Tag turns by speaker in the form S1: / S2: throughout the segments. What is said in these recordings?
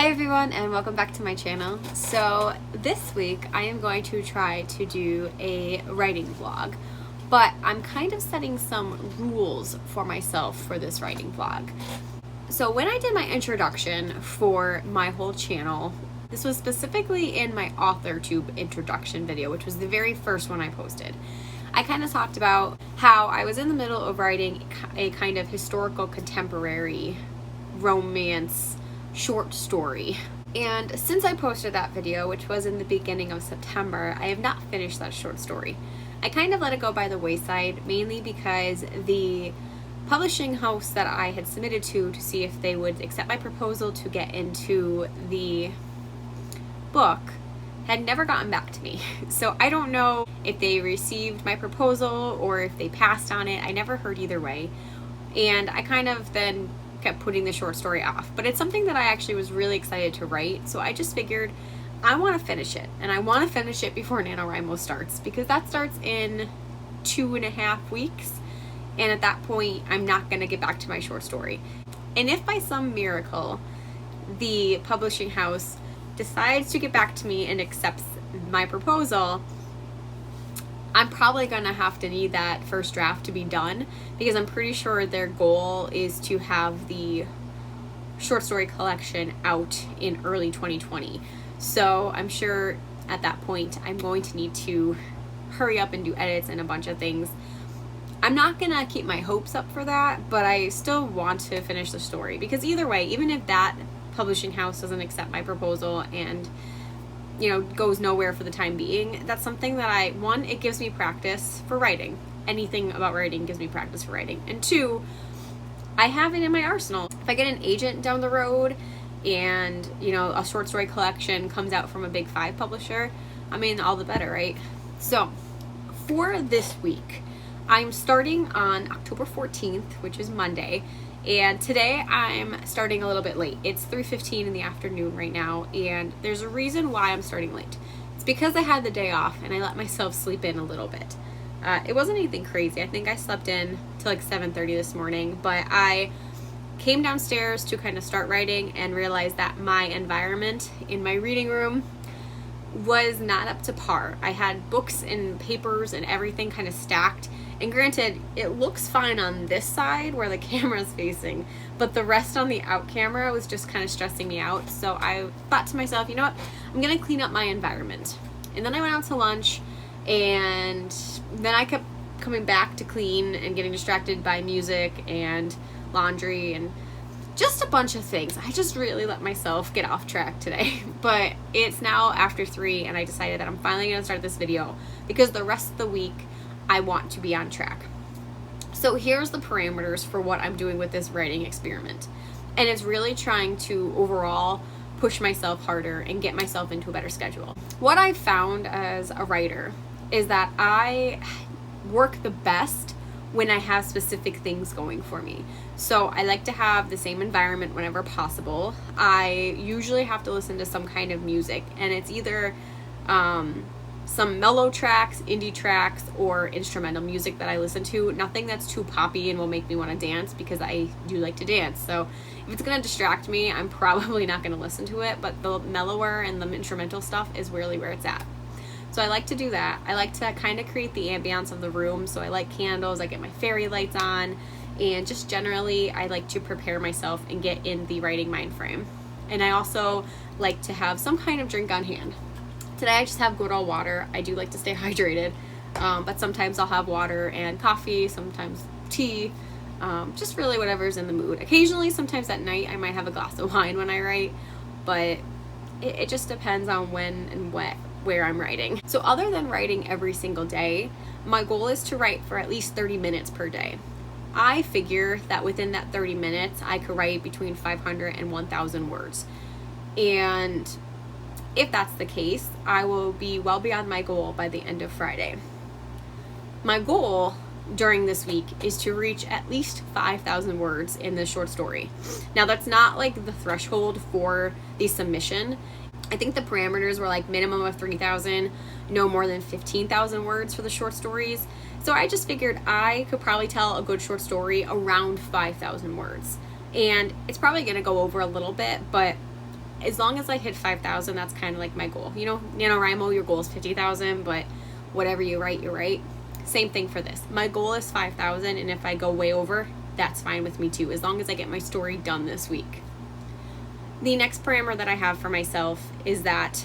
S1: Hi everyone and welcome back to my channel. So this week I am going to try to do a writing vlog, but I'm kind of setting some rules for myself for this writing vlog. So when I did my introduction for my whole channel, this was specifically in my AuthorTube introduction video, which was the very first one I posted. I kind of talked about how I was in the middle of writing a kind of historical contemporary romance short story. And since I posted that video, which was in the beginning of September, I have not finished that short story. I kind of let it go by the wayside, mainly because the publishing house that I had submitted to see if they would accept my proposal to get into the book had never gotten back to me. So I don't know if they received my proposal or if they passed on it. I never heard either way. And I kind of then kept putting the short story off, but it's something that I actually was really excited to write, so I just figured I want to finish it, and I want to finish it before NaNoWriMo starts, because that starts in 2.5 weeks, and at that point I'm not going to get back to my short story. And if by some miracle the publishing house decides to get back to me and accepts my proposal, I'm probably gonna have to need that first draft to be done, because I'm pretty sure their goal is to have the short story collection out in early 2020. So I'm sure at that point I'm going to need to hurry up and do edits and a bunch of things. I'm not gonna keep my hopes up for that, but I still want to finish the story, because either way, even if that publishing house doesn't accept my proposal and goes nowhere for the time being, that's something that one, it gives me practice for writing. Anything about writing gives me practice for writing. And two, I have it in my arsenal. If I get an agent down the road and, a short story collection comes out from a big 5 publisher, I mean, all the better, right? So for this week, I'm starting on October 14th, which is Monday. And today I'm starting a little bit late. It's 3:15 in the afternoon right now, and there's a reason why I'm starting late. It's because I had the day off and I let myself sleep in a little bit. It wasn't anything crazy. I think I slept in till like 7:30 this morning, but I came downstairs to kind of start writing and realized that my environment in my reading room was not up to par. I had books and papers and everything kind of stacked. And granted, it looks fine on this side where the camera's facing, but the rest on the out camera was just kind of stressing me out. So I thought to myself, you know what, I'm gonna clean up my environment. And then I went out to lunch, and then I kept coming back to clean and getting distracted by music and laundry and just a bunch of things. I just really let myself get off track today. But it's now after 3, and I decided that I'm finally gonna start this video, because the rest of the week I want to be on track. So here's the parameters for what I'm doing with this writing experiment. And it's really trying to overall push myself harder and get myself into a better schedule. What I've found as a writer is that I work the best when I have specific things going for me. So I like to have the same environment whenever possible. I usually have to listen to some kind of music, and it's either some mellow tracks, indie tracks, or instrumental music that I listen to. Nothing that's too poppy and will make me want to dance, because I do like to dance. So if it's going to distract me, I'm probably not going to listen to it, but the mellower and the instrumental stuff is really where it's at. So I like to do that. I like to kind of create the ambiance of the room. So I like candles, I get my fairy lights on, and just generally I like to prepare myself and get in the writing mind frame. And I also like to have some kind of drink on hand. Today I just have good old water. I do like to stay hydrated, but sometimes I'll have water and coffee, sometimes tea, just really whatever's in the mood. Occasionally, sometimes at night, I might have a glass of wine when I write, but it just depends on when and where I'm writing. So other than writing every single day, my goal is to write for at least 30 minutes per day. I figure that within that 30 minutes, I could write between 500 and 1,000 words. And if that's the case, I will be well beyond my goal by the end of Friday. My goal during this week is to reach at least 5,000 words in this short story. Now, that's not like the threshold for the submission. I think the parameters were like minimum of 3,000, no more than 15,000 words for the short stories. So I just figured I could probably tell a good short story around 5,000 words. And it's probably going to go over a little bit, but as long as I hit 5,000, that's kind of like my goal. You know, NaNoWriMo, your goal is 50,000, but whatever you write, you write. Same thing for this. My goal is 5,000, and if I go way over, that's fine with me too, as long as I get my story done this week. The next parameter that I have for myself is that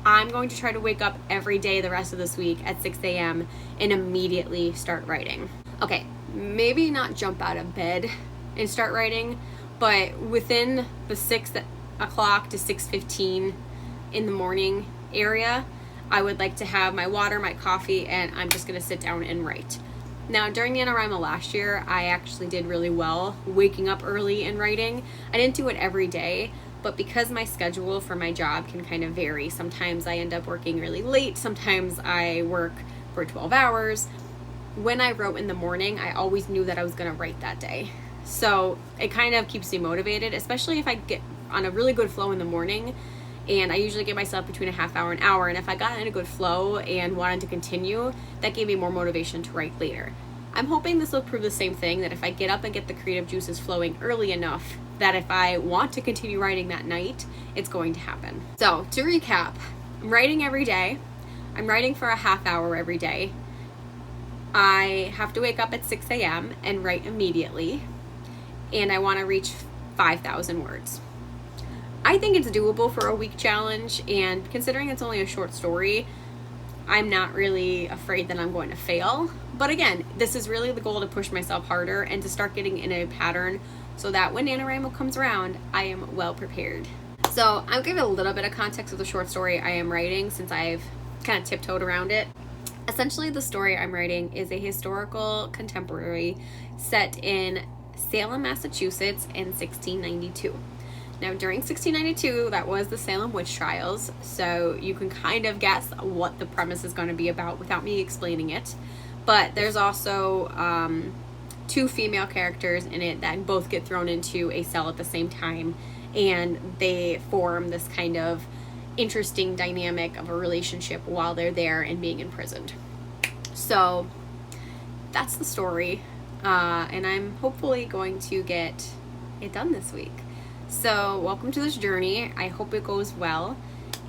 S1: I'm going to try to wake up every day the rest of this week at 6 a.m. and immediately start writing. Okay, maybe not jump out of bed and start writing, but within the 6 o'clock to 6:15 in the morning area, I would like to have my water, my coffee, and I'm just gonna sit down and write. Now, during the NaNoWriMo last year, I actually did really well waking up early and writing. I didn't do it every day, but because my schedule for my job can kind of vary, sometimes I end up working really late, sometimes I work for 12 hours. When I wrote in the morning, I always knew that I was gonna write that day. So it kind of keeps me motivated, especially if I get on a really good flow in the morning. And I usually give myself between a half hour and hour. And if I got in a good flow and wanted to continue, that gave me more motivation to write later. I'm hoping this will prove the same thing, that if I get up and get the creative juices flowing early enough, that if I want to continue writing that night, it's going to happen. So to recap, I'm writing every day. I'm writing for a half hour every day. I have to wake up at 6 a.m. and write immediately. And I want to reach 5,000 words. I think it's doable for a week challenge, and considering it's only a short story, I'm not really afraid that I'm going to fail. But again, this is really the goal, to push myself harder and to start getting in a pattern so that when NaNoWriMo comes around, I am well prepared. So I'll give a little bit of context of the short story I am writing, since I've kind of tiptoed around it. Essentially, the story I'm writing is a historical contemporary set in Salem, Massachusetts in 1692. Now, during 1692, that was the Salem witch trials, so you can kind of guess what the premise is going to be about without me explaining it. But there's also two female characters in it that both get thrown into a cell at the same time, and they form this kind of interesting dynamic of a relationship while they're there and being imprisoned. So that's the story, and I'm hopefully going to get it done this week. So welcome to this journey. I hope it goes well,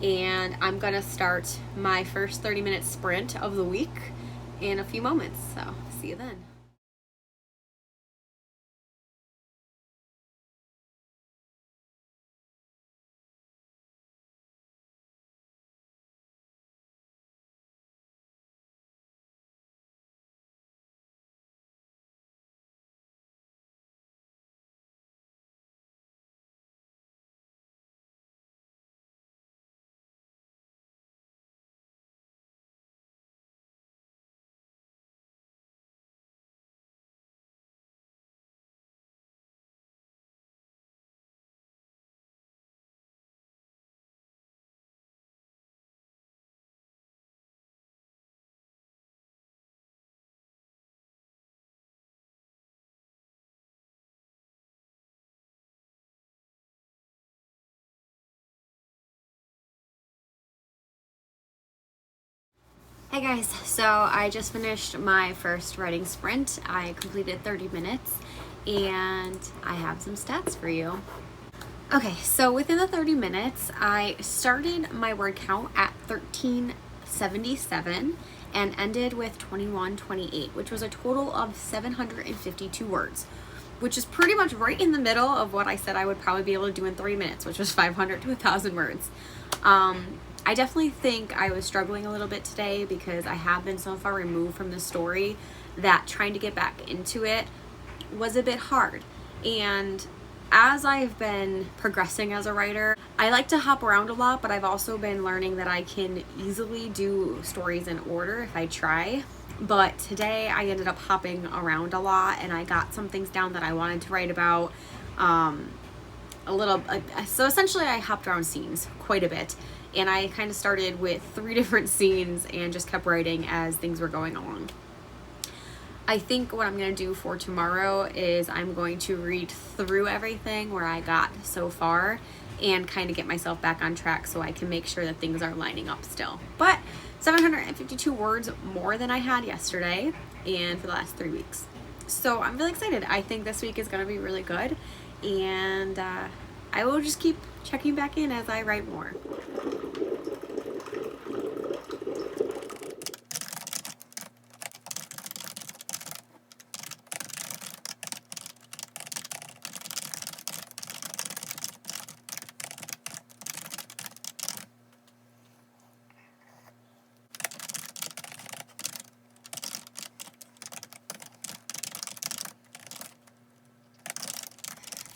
S1: and I'm gonna start my first 30-minute sprint of the week in a few moments, so see you then. Hey guys, so I just finished my first writing sprint. I completed 30 minutes, and I have some stats for you. Okay, so within the 30 minutes, I started my word count at 1377 and ended with 2128, which was a total of 752 words, which is pretty much right in the middle of what I said I would probably be able to do in 30 minutes, which was 500 to 1,000 words. I definitely think I was struggling a little bit today because I have been so far removed from the story that trying to get back into it was a bit hard. And as I've been progressing as a writer, I like to hop around a lot, but I've also been learning that I can easily do stories in order if I try. But today I ended up hopping around a lot, and I got some things down that I wanted to write about. So essentially I hopped around scenes quite a bit, and I kind of started with 3 different scenes and just kept writing as things were going along. I think what I'm going to do for tomorrow is I'm going to read through everything where I got so far and kind of get myself back on track so I can make sure that things are lining up still. But 752 words more than I had yesterday and for the last 3 weeks. So I'm really excited. I think this week is going to be really good, and I will just keep checking back in as I write more.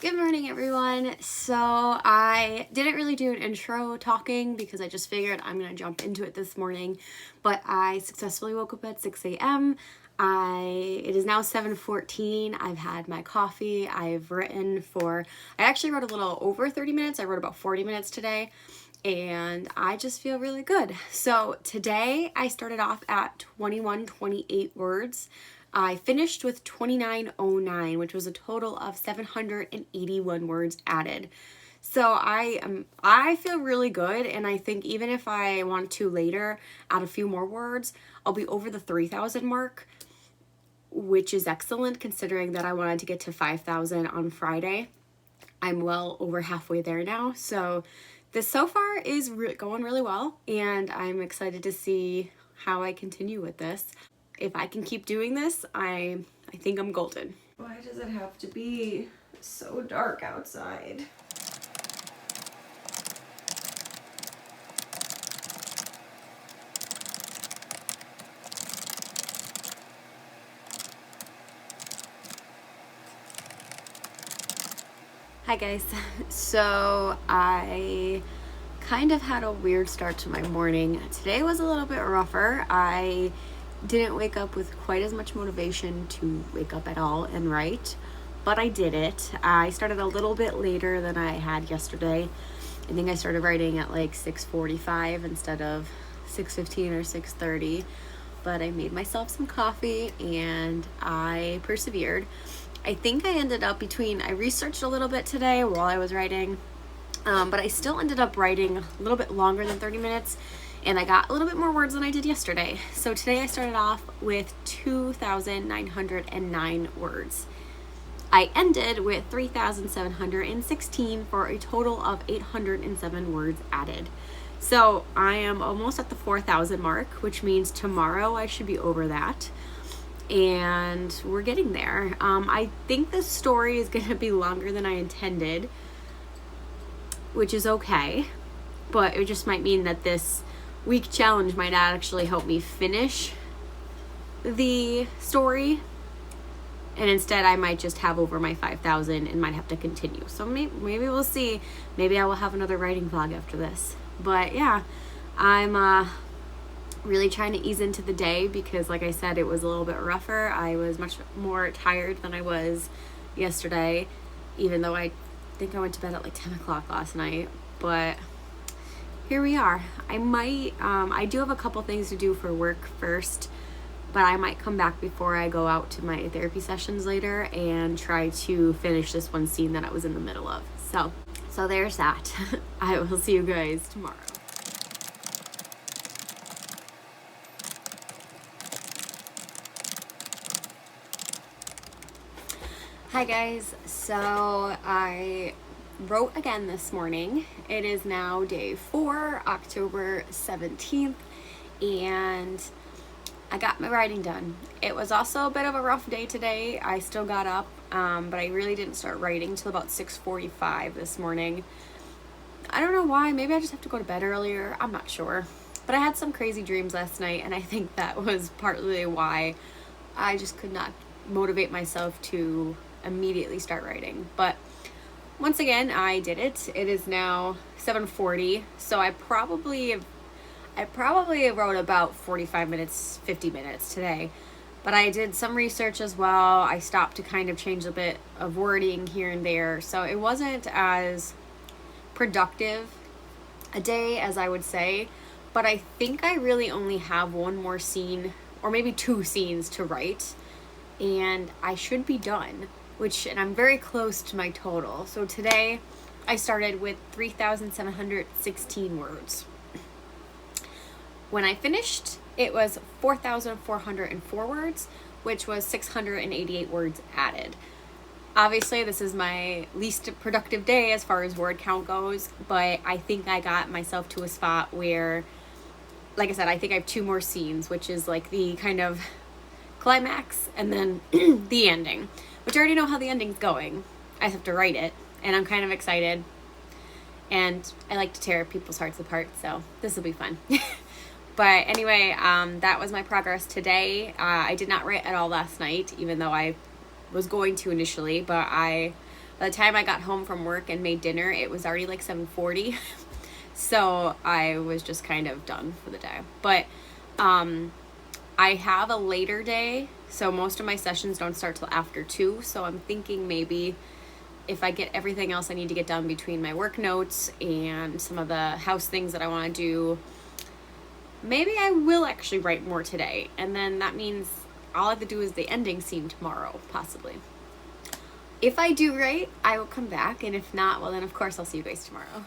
S1: Good morning, everyone. So I didn't really do an intro talking because I just figured I'm gonna jump into it this morning, but I successfully woke up at 6 a.m. It is now 7:14. I've had my coffee. I actually wrote a little over 30 minutes. I wrote about 40 minutes today, and I just feel really good. So today I started off at 2128 words. I finished with 2909, which was a total of 781 words added. So I feel really good, and I think even if I want to later add a few more words, I'll be over the 3,000 mark, which is excellent considering that I wanted to get to 5,000 on Friday. I'm well over halfway there now, so this so far is going really well, and I'm excited to see how I continue with this. If I can keep doing this, I think I'm golden. Why does it have to be so dark outside? Hi guys. So I kind of had a weird start to my morning. Today was a little bit rougher. I didn't wake up with quite as much motivation to wake up at all and write, but I did it. I started a little bit later than I had yesterday. I think I started writing at like 6:45 instead of 6:15 or 6:30, but I made myself some coffee and I persevered. I think I ended up I researched a little bit today while I was writing, but I still ended up writing a little bit longer than 30 minutes. And I got a little bit more words than I did yesterday. So today I started off with 2,909 words. I ended with 3,716 for a total of 807 words added. So I am almost at the 4,000 mark, which means tomorrow I should be over that. And we're getting there. I think the story is going to be longer than I intended, which is okay. But it just might mean that this week challenge might actually help me finish the story, and instead I might just have over my 5,000 and might have to continue. So maybe we'll see. Maybe I will have another writing vlog after this. But yeah, I'm really trying to ease into the day because, like I said, it was a little bit rougher. I was much more tired than I was yesterday, even though I think I went to bed at like 10 o'clock last night. But here we are. I do have a couple things to do for work first, but I might come back before I go out to my therapy sessions later and try to finish this one scene that I was in the middle of. So there's that. I will see you guys tomorrow. Hi guys. So I wrote again this morning. It is now day 4, October 17th, and I got my writing done. It was also a bit of a rough day today. I still got up, but I really didn't start writing till about 6:45 this morning. I don't know why. Maybe I just have to go to bed earlier. I'm not sure. But I had some crazy dreams last night, and I think that was partly why I just could not motivate myself to immediately start writing. But once again, I did it. It is now 7:40, so I probably wrote about 45 minutes, 50 minutes today. But I did some research as well. I stopped to kind of change a bit of wording here and there, so it wasn't as productive a day as I would say. But I think I really only have one more scene, or maybe 2 scenes to write, and I should be done. And I'm very close to my total. So today I started with 3,716 words. When I finished, it was 4,404 words, which was 688 words added. Obviously, this is my least productive day as far as word count goes, but I think I got myself to a spot where, like I said, I think I have 2 more scenes, which is like the kind of climax and then the ending, which I already know how the ending's going. I have to write it, and I'm kind of excited, and I like to tear people's hearts apart, so this will be fun. But anyway, that was my progress today. I did not write at all last night, even though I was going to initially, but by the time I got home from work and made dinner, it was already like 7:40. So I was just kind of done for the day. But I have a later day, so most of my sessions don't start till after 2. So I'm thinking maybe if I get everything else I need to get done between my work notes and some of the house things that I want to do, maybe I will actually write more today. And then that means all I have to do is the ending scene tomorrow, possibly. If I do write, I will come back, and if not, well then of course I'll see you guys tomorrow.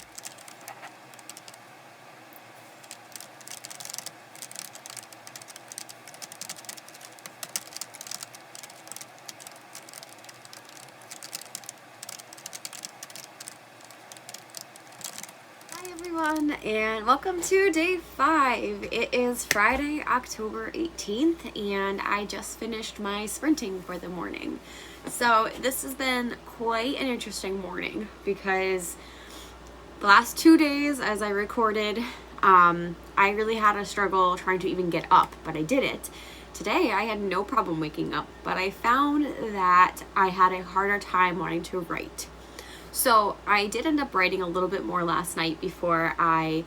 S1: Hi everyone, and welcome to day 5. It is Friday, October 18th, and I just finished my sprinting for the morning. So this has been quite an interesting morning because the last 2 days as I recorded, I really had a struggle trying to even get up, but I did it. Today I had no problem waking up, but I found that I had a harder time wanting to write. So I did end up writing a little bit more last night before I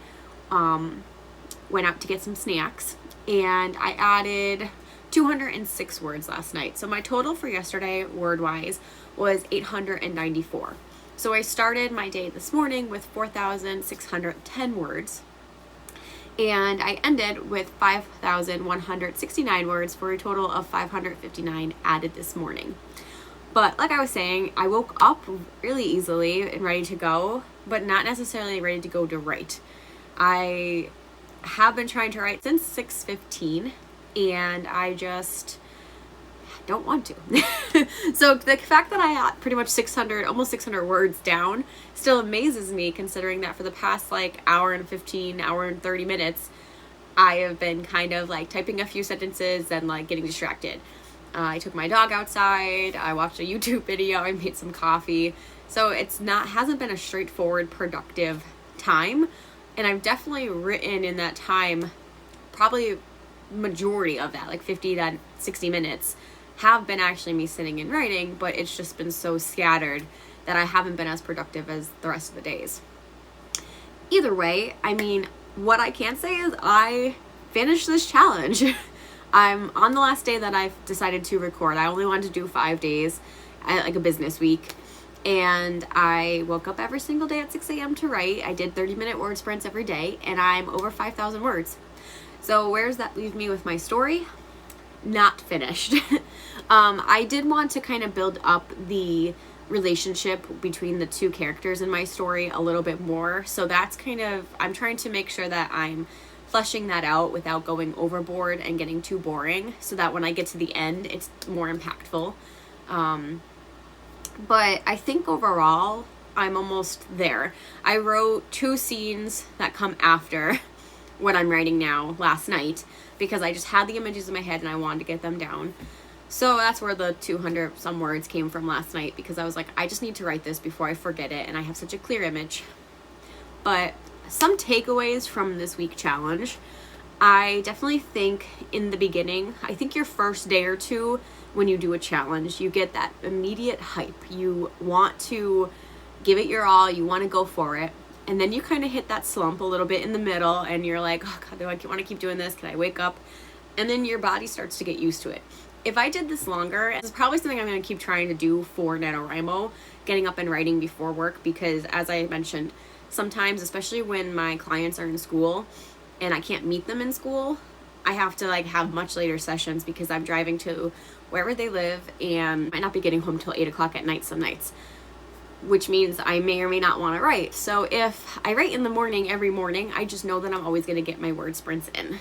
S1: went out to get some snacks, and I added 206 words last night. So my total for yesterday, word-wise, was 894. So I started my day this morning with 4,610 words, and I ended with 5,169 words for a total of 559 added this morning. But like I was saying, I woke up really easily and ready to go, but not necessarily ready to go to write. I have been trying to write since 6:15, and I just don't want to. So the fact that I got pretty much 600, almost 600 words down still amazes me, considering that for the past like hour and 30 minutes, I have been kind of like typing a few sentences and like getting distracted. I took my dog outside, I watched a YouTube video, I made some coffee. So hasn't been a straightforward, productive time. And I've definitely written in that time, probably majority of that, like 50 to 60 minutes, have been actually me sitting and writing, but it's just been so scattered that I haven't been as productive as the rest of the days. Either way, I mean, what I can say is I finished this challenge. I'm on the last day that I've decided to record. I only wanted to do 5 days, like a business week. And I woke up every single day at 6 a.m. to write. I did 30-minute word sprints every day, and I'm over 5,000 words. So where does that leave me with my story? Not finished. I did want to kind of build up the relationship between the 2 characters in my story a little bit more. So that's kind of, I'm trying to make sure that I'm fleshing that out without going overboard and getting too boring, so that when I get to the end, it's more impactful. But I think overall, I'm almost there. I wrote 2 scenes that come after what I'm writing now last night, because I just had the images in my head and I wanted to get them down. So that's where the 200 some words came from last night, because I was like, I just need to write this before I forget it, and I have such a clear image. But some takeaways from this week challenge. I definitely think in the beginning, I think your first day or 2 when you do a challenge, you get that immediate hype. You want to give it your all, you want to go for it. And then you kind of hit that slump a little bit in the middle, and you're like, oh God, do I want to keep doing this? Can I wake up? And then your body starts to get used to it. If I did this longer, this is probably something I'm going to keep trying to do for NaNoWriMo, getting up and writing before work, because as I mentioned, sometimes, especially when my clients are in school and I can't meet them in school, I have to like have much later sessions because I'm driving to wherever they live and might not be getting home till 8 o'clock at night some nights, which means I may or may not want to write. So if I write in the morning every morning, I just know that I'm always going to get my word sprints in.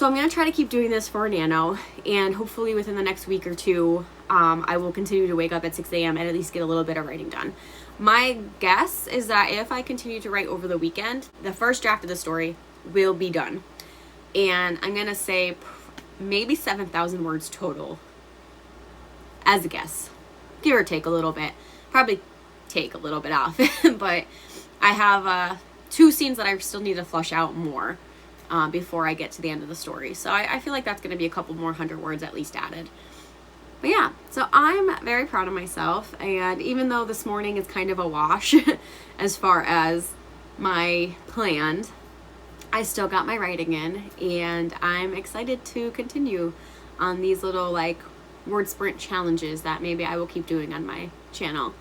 S1: So I'm going to try to keep doing this for Nano, and hopefully within the next week or two, I will continue to wake up at 6 a.m. and at least get a little bit of writing done. My guess is that if I continue to write over the weekend, the first draft of the story will be done. And I'm going to say maybe 7,000 words total as a guess, give or take a little bit. Probably take a little bit off, but I have 2 scenes that I still need to flush out more before I get to the end of the story. So I feel like that's going to be a couple more 100 words at least added. But yeah, so I'm very proud of myself, and even though this morning is kind of a wash as far as my planned, I still got my writing in, and I'm excited to continue on these little like word sprint challenges that maybe I will keep doing on my channel.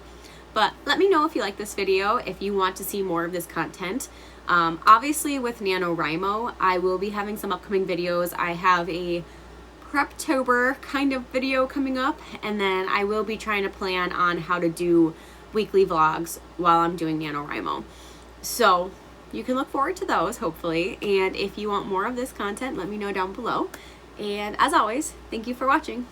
S1: But let me know if you like this video, if you want to see more of this content. Obviously with NaNoWriMo, I will be having some upcoming videos. I have a Preptober kind of video coming up, and then I will be trying to plan on how to do weekly vlogs while I'm doing NaNoWriMo. So you can look forward to those, hopefully. And if you want more of this content, let me know down below. And as always, thank you for watching.